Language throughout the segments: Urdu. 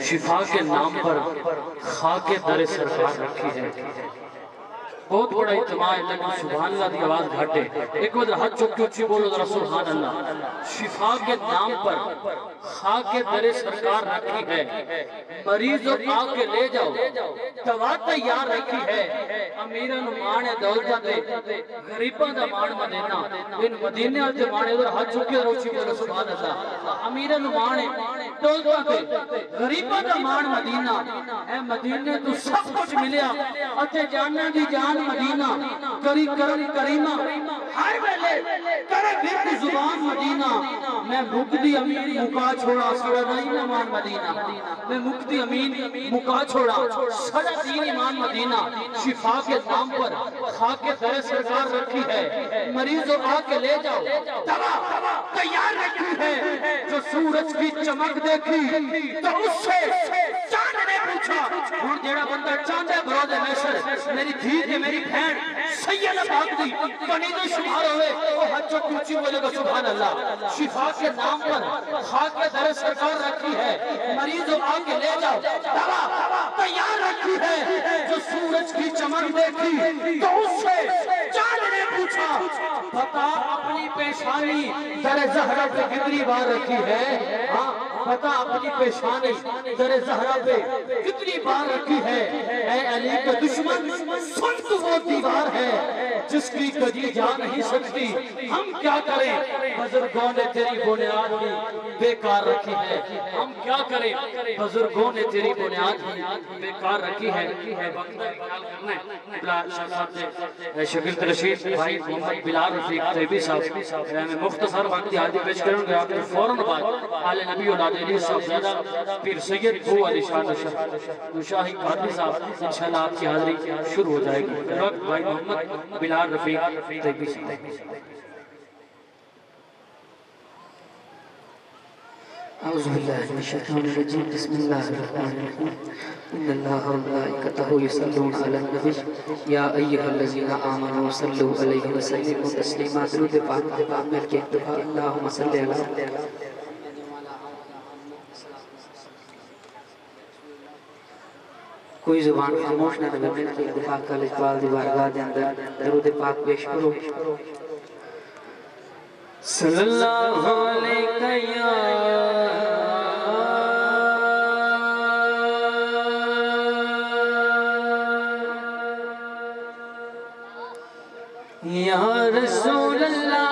شفا کے نام پر خاک در سرکار رکھی ہے۔ بہت بڑا اجتماع ہے، لیکن سبحان اللہ دی آواز گھٹے، ایک وقت ہاتھ چکی اچھی بولو ذرا سبحان اللہ۔ شفا کے نام پر خاک در سرکار رکھی ہے، مریض آ کے لے جاؤ، دوا تیار رکھی ہے۔ امیران مان دولتہ دے، غریبان دا مان مدینہ، ان مدینے آتے مانے ادھر ہاتھ چکی ذرا اچھی بولو سبحان اللہ۔ امیران مان دولتہ دے، غریبان دا مان مدینہ، اے مدینے تو سب کچھ ملیا، اتے جانا دی جان مدینہ، کری کرم کریمہ، ہر ویلے کرے ورد زبان مدینہ۔ میں مقدی امین مکا چھوڑا سڑا نہیں ایمان مدینہ، میں مقدی امین مکا چھوڑا سڑا دین ایمان مدینہ۔ شفا کے نام پر خاک در سرکار رکھی ہے، مریضوں آ کے لے جاؤ، دوا تیار رکھی ہے۔ جو سورج کی چمک دیکھی تو اس سے چاند نے پوچھا، اور جیڑا بندہ چاندے برود محشر میری دھی کے میری بہن سیدہ پاک دی کنیدے شمار ہوئے، وہ حج و کچی بولے گا سبحان اللہ۔ شفا کے نام پر خاک در سرکار رکھی ہے، مریضوں آ کے لے جاؤ، دوا تیار رکھی ہے۔ جو سورج کی چمک دیکھی تو اس سے چاند نے پوچھا، بتا اپنی پیشانی در زہرہ پہ کتنی بار رکھی ہے؟ بتا اپنی پیشانی در زہرہ پہ کتنی بار رکھی ہے؟ اے علی کا دشمن سن تو وہ دیوار ہے جس کی کجی جا نہیں سکتی، ہم کیا کریں؟ بزرگوں نے تیری بنیاد بھی بیکار رکھی ہے، ہم کیا کریں؟ بزرگوں نے تیری بنیاد بھی بیکار رکھی ہے۔ شکیل رشید بھائی محمد بلال رفیق طیبی صاحب، میں مختصر وقتی حادی پیش کروں گا، آپ کے فوراً بعد آل نبی اولاد علی صاحب زیادہ پیر سید بو علی شاہ شاہی قادری صاحب انشاءاللہ آپ کی حاضری شروع ہو جائے گی۔ وقت بھائی محمد بلال رفیق طیبی صاحب۔ اعوذ باللہ من الشیطان الرجیم، بسم اللہ الرحمن الرحیم، ان اللہ و ملائکتہ یصلون علی النبی یا ایھا الذین آمنوا صلوا علیہ وسلموا تسلیما۔ درود پاک مل کے دعا، اللہم صلی علی کوئی زبان خاموش نہ رہے، مل کے دعا کالج پال دی بارگاہ دے اندر درود پاک پیش کرو۔ صلی اللہ علیہ یا رسول اللہ،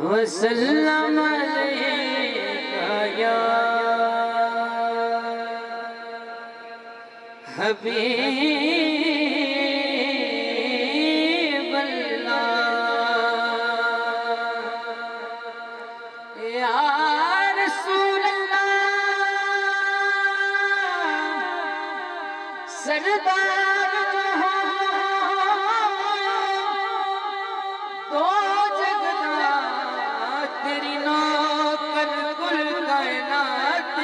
وسلم علیکہ یا حبیب اللہ، یا رسول اللہ، سردار جو ہو دو جگدہ تیری نوکر کل کائنات،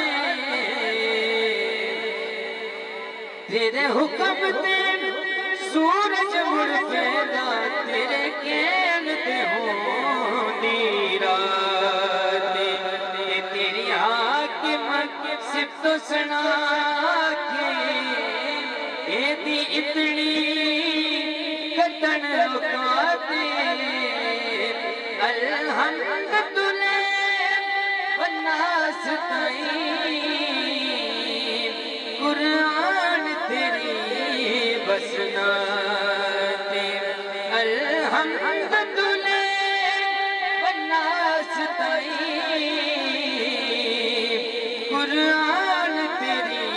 تیرے حکم تے سورج مڑ پیدا، تیرے کین تے ہو نیرات، تیری حاکم صفت و سنا کے اے دی اتنی قدن اوقات، الحمد والناس تعین، قرآن تیری بسنات، الحمد والناس تعین، قرآن تیری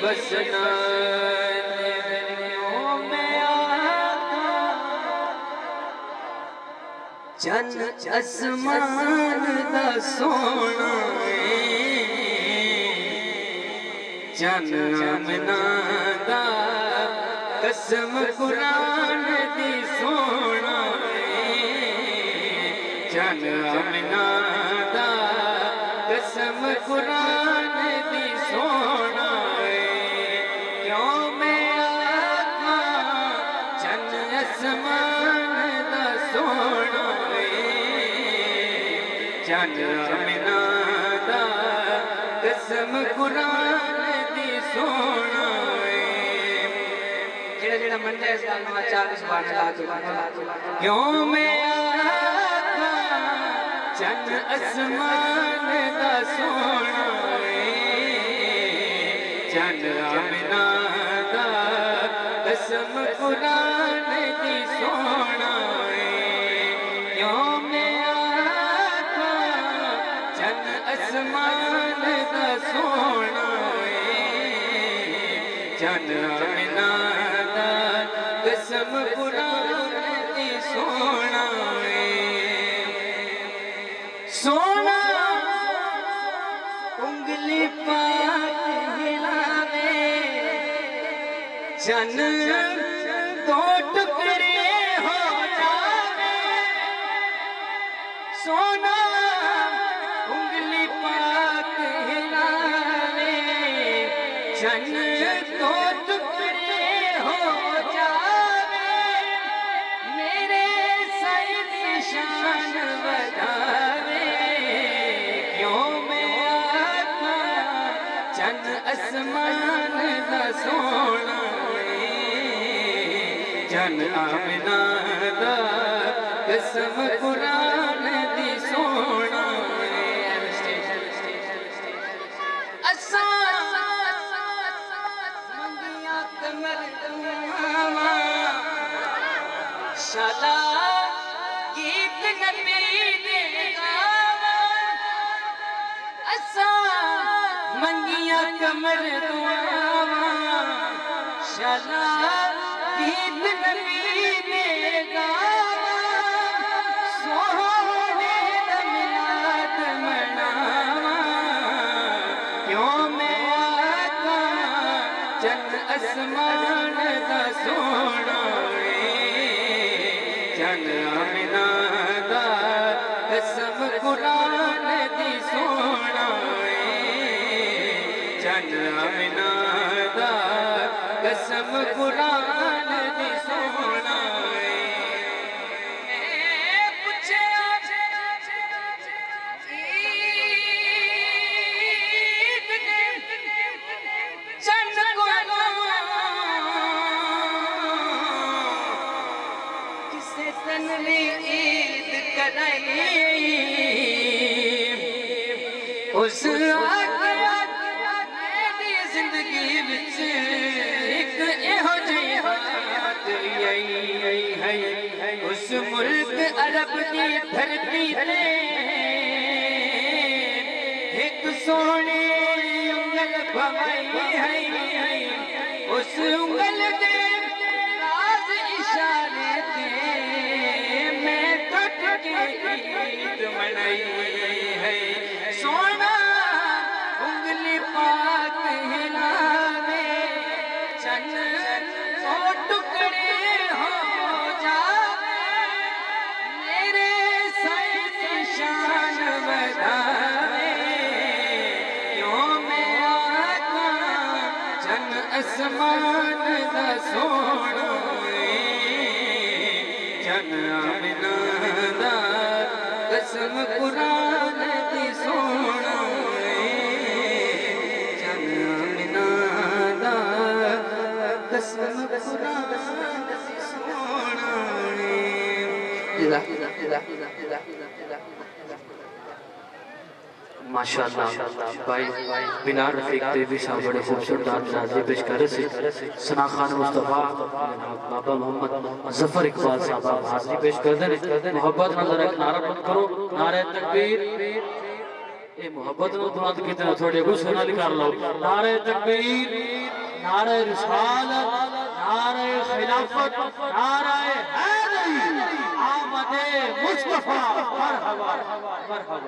بسنات۔ میں آقا چند اسمان دا سونا جان آمنہ دا قسم قرآن دی سونا، جان آمنہ دا قسم قرآن دی سونا، کیوں میں آقا سونا چند آمنہ دا قسم قرآن دی سونا جڑا من جائے اس گال نوہ چاہ سبحان اللہ کیوں میں آقا چند اسمان دا سونا چند آمنہ دا قسم قرآن دی سونا کیوں میں آقا چند اسمان دا سونا چند آمنہ دا قسم قرآن دی سونا سونا انگلی پاک ہلاوے چند دو ٹکڑے ہو جاوے سونا انگلی پاک ہلاوے چند دو ٹکڑے ہو جاوے میرے سید شان بدھاوے کیوں میں آقا چند اسمان دا سونا چند آمنہ دا قسم قرآن دی سونا منگیاں کمر دعاواں شالا گیت نبی دے گاواں منگیاں کمر دعاواں شالا گیت نبی دے گاواں سونے دا میلاد مناواں کیوں میں آقا چند اسمان دا سونا چند آمنہ دا قسم قرآن دی سونا چند آمنہ دا قسم قرآن دی سونا عید کرائی اس آقا میری زندگی بچ ایک ایہو جی بات ہے اس ملک عرب دی دھرتی تے ایک سونے انگل بھوائی ہے اس انگل دے راز اشارے تے عید منائی ہے سونا انگلی پاک ہلاوے چند سو ٹکڑے ہو جاوے میرے سید شان بدھاوے کیوں میں آقا چند اسمان دا سونا چند آمنہ دا قسم قرآن دی سونا چند آمنہ دا قسم قرآن دی سونا ماشاءاللہ بھائی بلال رفیق دیوی صاحب بڑے خوبصورت نازی پیش کر رہے سے ثنا خان مصطفیٰ بابا محمد ظفر اقبال صاحب حاضری پیش کر دیں محبت نظر ایک نعرہ بند کرو نعرہ تکبیر اے محبت نو دعا تو کتنے تھوڑے گو سنا لکھار لو نعرہ تکبیر نعرہ رسالت نعرہ خلافت نعرہ حیدری آمد مصطفیٰ مرحبا مرحبا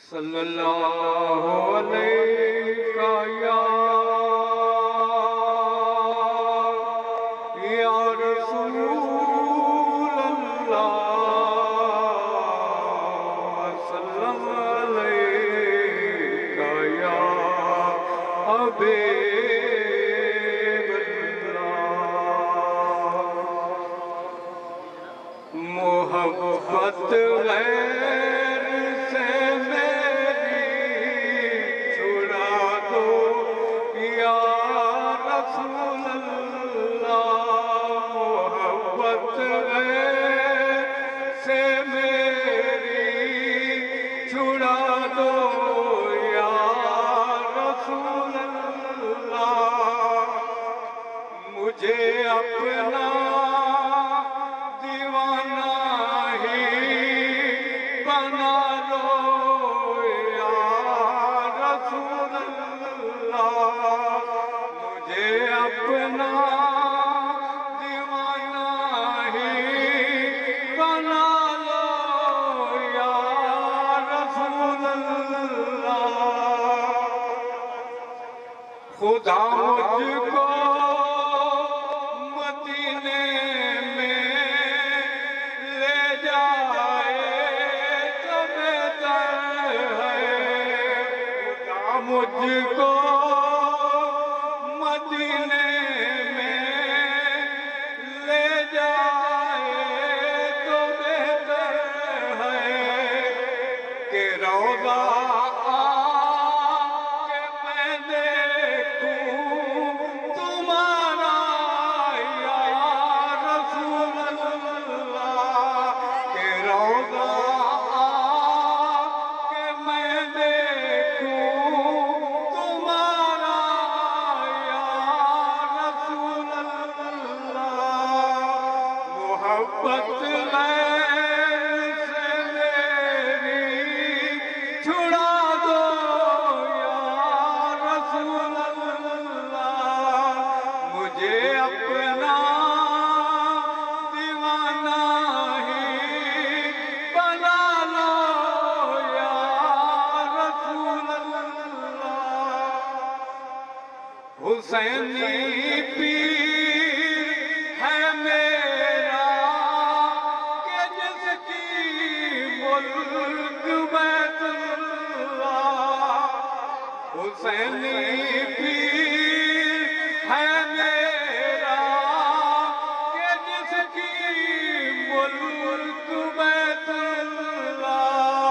صلی اللہ علیہ یا رسول اللہ وسلم علیہ یا حبیب اللہ مجھے اپنا دیوانہ ہی بنا لو یا رسول اللہ، مجھے اپنا دیوانہ ہی بنا لو یا رسول اللہ، خدا مجھ کو مدینے میں لے جائے تو بہتر ہے، خدا مجھ کو مدینے میں لے جائے تو بہتر ہے کہ روضہ محبت غیر سے میری چھڑا دو یا رسول اللہ، مجھے اپنا دیوانہ ہی بنا لو یا رسول اللہ، حسینی پیر ہے میرا کہ جس کی ملک بیت اللہ، حسینی پیر ہے میرا کہ جس کی ملک بیت اللہ،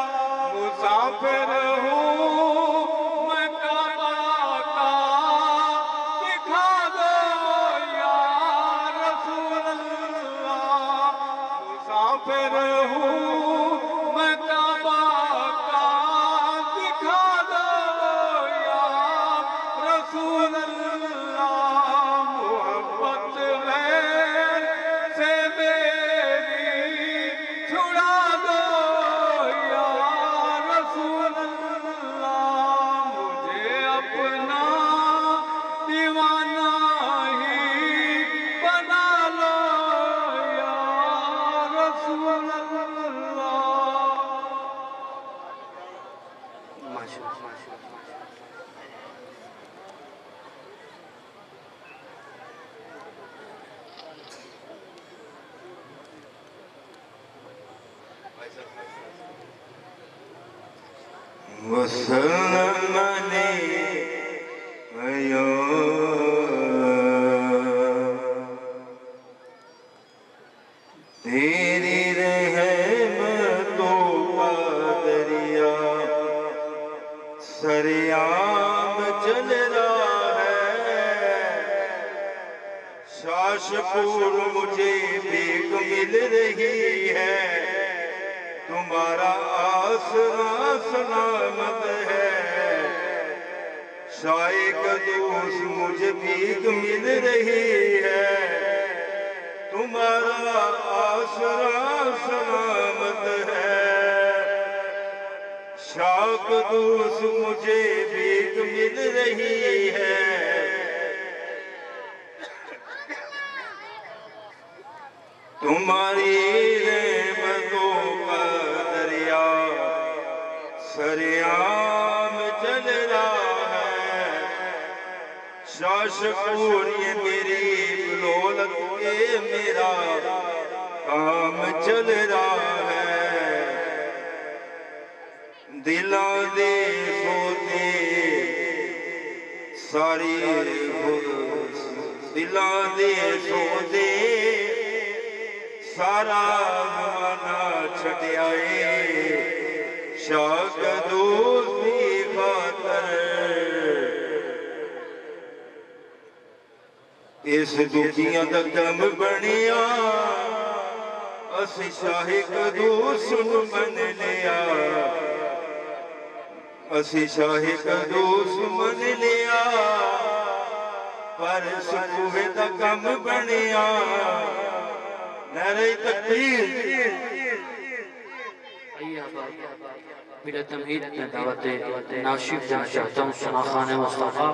مسافر ہوں میں کعبہ کا دکھا دو یا رسول اللہ، مسافر ہوں میں کعبہ کا دکھا دو یا رسول اللہ، محبت غیر سے میری چھڑا دو یا رسول اللہ، مجھے اپنا دیوانہ ہی بنا لو یا رسول اللہ۔ وسلم علیہ تیری رحمتوں کا دریا سریام چل رہا ہے، شاش پور مجھے بھیک مل رہی ہے، تمہارا آسرا سلامت ہے، شاہ قدوس مجھے بھیک مل رہی ہے، تمہارا آسرا سلامت ہے، شاہ قدوس مجھے بھیک مل رہی ہے، تمہاری رحمتوں کا دریا سریام چل رہا ہے، شاشپور یہ میری دولت کے میرا کام چل رہا ہے، دلاں دے سوتے ساری دلاں دے سوتے سارا زمانہ چھٹ آئے، شاہ قدوس دی خاطر اس دنیا دا دم بنیا، اسی شاہ قدوس نو من لیا، اسی شاہ قدوس من لیا، پر سکوے دا کم بنیا نعرہ تکبیر میرا تمہید میں دعوت ناشف جہاں چاہتا ہوں سنا خانِ مصطفیٰ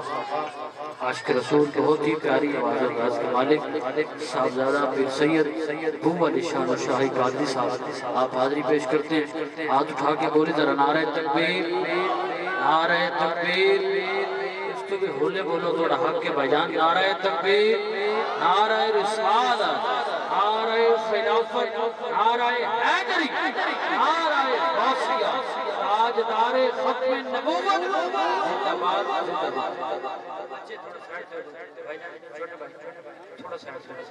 عاشق رسول بہت ہی پیاری آواز انداز کے مالک صاحبزادہ پیر سید ابو علی شان و شاہی قادری صاحب آپ حاضری پیش کرتے ہیں ہاتھ اٹھا کے بولے ذرا نعرہ تکبیر نعرہ تکبیر اس تو بھی ہولے بولو تھوڑا حق کے بھائیجان نعرہ تکبیر نعرہ رسالت نعرہ خلافت نعرہ حیدری نعرہ غوثیہ تاجدار ختم نبوت زندہ باد زندہ باد بچے تھوڑا سائیڈ